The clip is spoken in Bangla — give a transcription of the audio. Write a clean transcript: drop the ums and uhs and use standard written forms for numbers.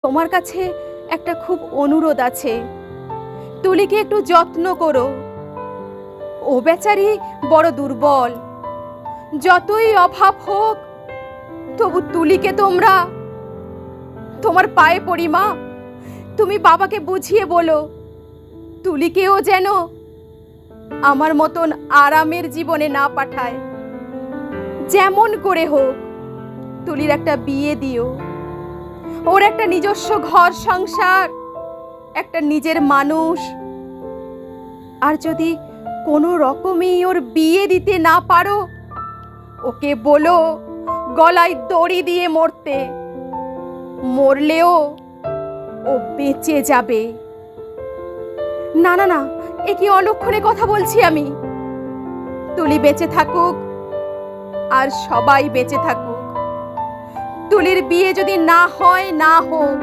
তোমার কাছে একটা খুব অনুরোধ আছে। তুলিকে একটু যত্ন করো। ও বেচারি বড় দুর্বল। যতই অভাব হোক তবু তুলিকে তোমার পায়ে পড়ি মা। তুমি বাবাকে বুঝিয়ে বলো তুলিকেও যেন আমার মতন আরামের জীবনে না পাঠায়। যেমন করে হোক তুলির একটা বিয়ে দিও। ওর একটা নিজস্ব ঘর সংসার, একটা নিজের মানুষ। আর যদি কোনো রকমই ওর বিয়ে দিতে না পারো, ওকে বলো গলায় দড়ি দিয়ে মরতে। মরলেও ও বেঁচে যাবে। না না না, এ কি অলক্ষণে কথা বলছি আমি। তুলি বেঁচে থাকুক আর সবাই বেঁচে থাকুক। তুলির বিয়ে যদি না হয় না হোক,